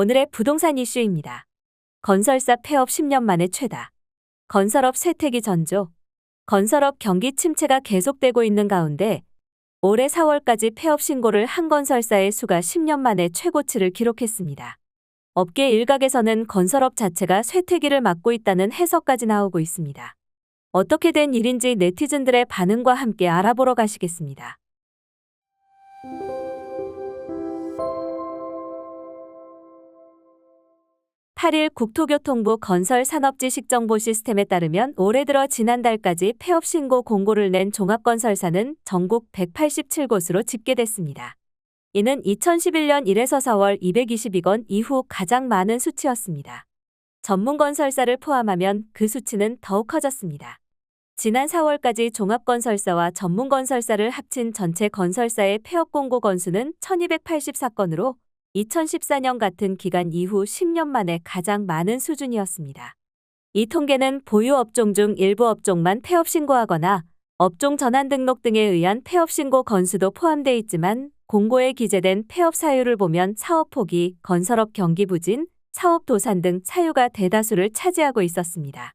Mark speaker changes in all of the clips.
Speaker 1: 오늘의 부동산 이슈입니다. 건설사 폐업 10년 만에 최다. 건설업 쇠퇴기 전조. 건설업 경기 침체가 계속되고 있는 가운데 올해 4월까지 폐업 신고를 한 건설사의 수가 10년 만에 최고치를 기록했습니다. 업계 일각에서는 건설업 자체가 쇠퇴기를 맞고 있다는 해석까지 나오고 있습니다. 어떻게 된 일인지 네티즌들의 반응과 함께 알아보러 가시겠습니다. 8일 국토교통부 건설산업지식정보 시스템에 따르면 올해 들어 지난달까지 폐업 신고 공고를 낸 종합건설사는 전국 187곳으로 집계됐습니다. 이는 2011년 1에서 4월 222건 이후 가장 많은 수치였습니다. 전문건설사를 포함하면 그 수치는 더욱 커졌습니다. 지난 4월까지 종합건설사와 전문건설사를 합친 전체 건설사의 폐업 공고 건수는 1284건으로 2014년 같은 기간 이후 10년 만에 가장 많은 수준이었습니다. 이 통계는 보유 업종 중 일부 업종만 폐업 신고하거나 업종 전환 등록 등에 의한 폐업 신고 건수도 포함돼 있지만 공고에 기재된 폐업 사유를 보면 사업 포기, 건설업 경기 부진, 사업 도산 등 사유가 대다수를 차지하고 있었습니다.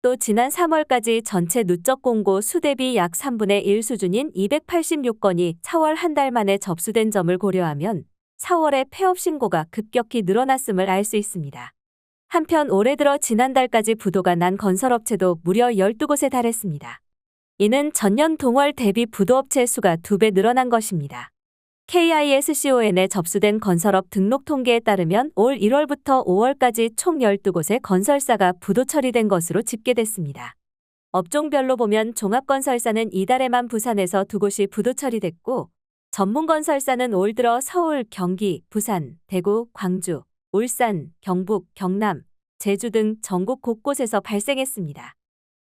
Speaker 1: 또 지난 3월까지 전체 누적 공고 수 대비 약 3분의 1 수준인 286건이 4월 한 달 만에 접수된 점을 고려하면 4월에 폐업 신고가 급격히 늘어났음을 알 수 있습니다. 한편 올해 들어 지난달까지 부도가 난 건설업체도 무려 12곳에 달했습니다. 이는 전년 동월 대비 부도업체 수가 2배 늘어난 것입니다. KISCON에 접수된 건설업 등록 통계에 따르면 올 1월부터 5월까지 총 12곳의 건설사가 부도 처리된 것으로 집계됐습니다. 업종별로 보면 종합건설사는 이달에만 부산에서 2곳이 부도 처리됐고 전문건설사는 올 들어 서울, 경기, 부산, 대구, 광주, 울산, 경북, 경남, 제주 등 전국 곳곳에서 발생했습니다.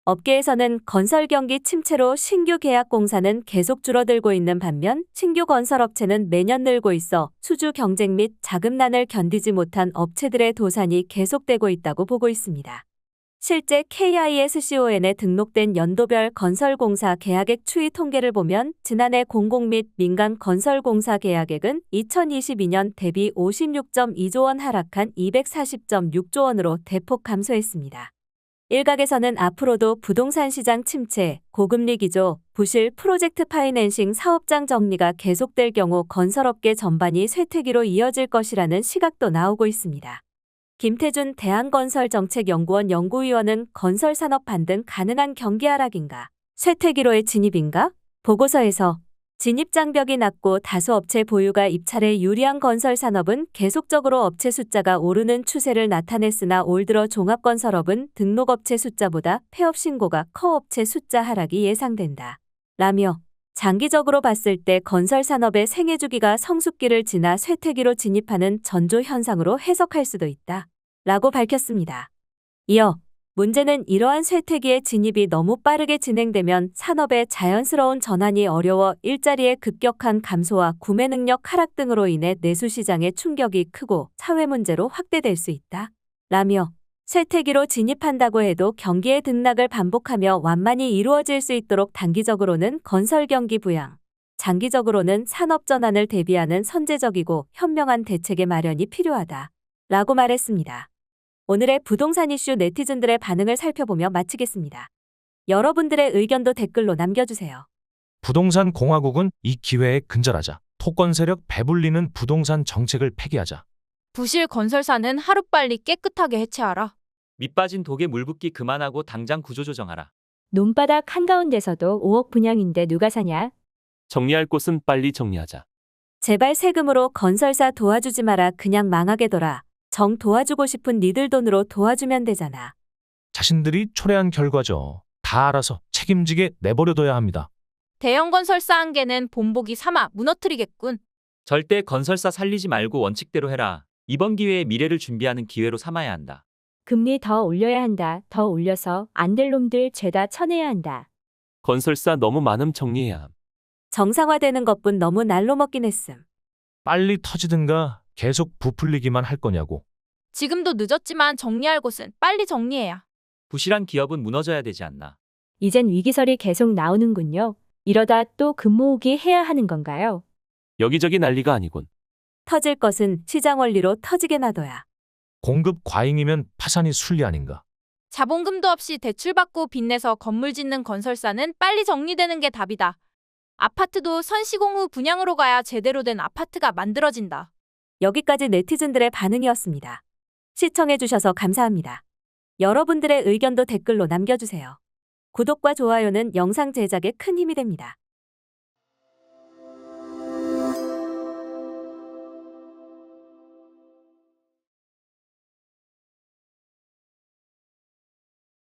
Speaker 1: 업계에서는 건설 경기 침체로 신규 계약 공사는 계속 줄어들고 있는 반면 신규 건설업체는 매년 늘고 있어 수주 경쟁 및 자금난을 견디지 못한 업체들의 도산이 계속되고 있다고 보고 있습니다. 실제 KISCON에 등록된 연도별 건설공사 계약액 추이 통계를 보면 지난해 공공 및 민간 건설공사 계약액은 2022년 대비 56.2조 원 하락한 240.6조 원으로 대폭 감소했습니다. 일각에서는 앞으로도 부동산 시장 침체, 고금리 기조, 부실 프로젝트 파이낸싱 사업장 정리가 계속될 경우 건설업계 전반이 쇠퇴기로 이어질 것이라는 시각도 나오고 있습니다. 김태준 대한건설정책연구원 연구위원은 건설산업 반등 가능한 경기 하락인가, 쇠퇴기로의 진입인가? 보고서에서 진입장벽이 낮고 다수 업체 보유가 입찰에 유리한 건설산업은 계속적으로 업체 숫자가 오르는 추세를 나타냈으나 올 들어 종합건설업은 등록업체 숫자보다 폐업 신고가 커 업체 숫자 하락이 예상된다. 라며 장기적으로 봤을 때 건설산업의 생애주기가 성숙기를 지나 쇠퇴기로 진입하는 전조 현상으로 해석할 수도 있다. 라고 밝혔습니다. 이어 문제는 이러한 쇠퇴기의 진입이 너무 빠르게 진행되면 산업의 자연스러운 전환이 어려워 일자리의 급격한 감소와 구매 능력 하락 등으로 인해 내수시장의 충격이 크고 사회 문제로 확대될 수 있다. 라며 쇠퇴기로 진입한다고 해도 경기의 등락을 반복하며 완만히 이루어질 수 있도록 단기적으로는 건설 경기 부양, 장기적으로는 산업 전환을 대비하는 선제적이고 현명한 대책의 마련이 필요하다. 라고 말했습니다. 오늘의 부동산 이슈 네티즌들의 반응을 살펴보며 마치겠습니다. 여러분들의 의견도 댓글로 남겨주세요.
Speaker 2: 부동산 공화국은 이 기회에 근절하자. 토건 세력 배불리는 부동산 정책을 폐기하자.
Speaker 3: 부실 건설사는 하루빨리 깨끗하게 해체하라.
Speaker 4: 밑 빠진 독에 물 붓기 그만하고 당장 구조 조정하라.
Speaker 5: 논바닥 한가운데서도 5억 분양인데 누가 사냐?
Speaker 6: 정리할 곳은 빨리 정리하자.
Speaker 1: 제발 세금으로 건설사 도와주지 마라. 그냥 망하게 둬라. 정 도와주고 싶은 니들 돈으로 도와주면 되잖아.
Speaker 2: 자신들이 초래한 결과죠. 다 알아서 책임지게 내버려둬야 합니다.
Speaker 3: 대형 건설사 한 개는 본보기 삼아 무너뜨리겠군.
Speaker 4: 절대 건설사 살리지 말고 원칙대로 해라. 이번 기회에 미래를 준비하는 기회로 삼아야 한다.
Speaker 5: 금리 더 올려야 한다. 더 올려서 안 될 놈들 죄다 쳐내야 한다.
Speaker 6: 건설사 너무 많음 정리해야 함.
Speaker 1: 정상화되는 것뿐 너무 날로 먹긴 했음.
Speaker 2: 빨리 터지든가 계속 부풀리기만 할 거냐고.
Speaker 3: 지금도 늦었지만 정리할 곳은 빨리 정리해야.
Speaker 4: 부실한 기업은 무너져야 되지 않나.
Speaker 5: 이젠 위기설이 계속 나오는군요. 이러다 또 금모으기 해야 하는 건가요?
Speaker 6: 여기저기 난리가 아니군.
Speaker 1: 터질 것은 시장 원리로 터지게 놔둬야.
Speaker 2: 공급 과잉이면 파산이 순리 아닌가?
Speaker 3: 자본금도 없이 대출받고 빚내서 건물 짓는 건설사는 빨리 정리되는 게 답이다. 아파트도 선시공 후 분양으로 가야 제대로 된 아파트가 만들어진다.
Speaker 1: 여기까지 네티즌들의 반응이었습니다. 시청해주셔서 감사합니다. 여러분들의 의견도 댓글로 남겨주세요. 구독과 좋아요는 영상 제작에 큰 힘이 됩니다.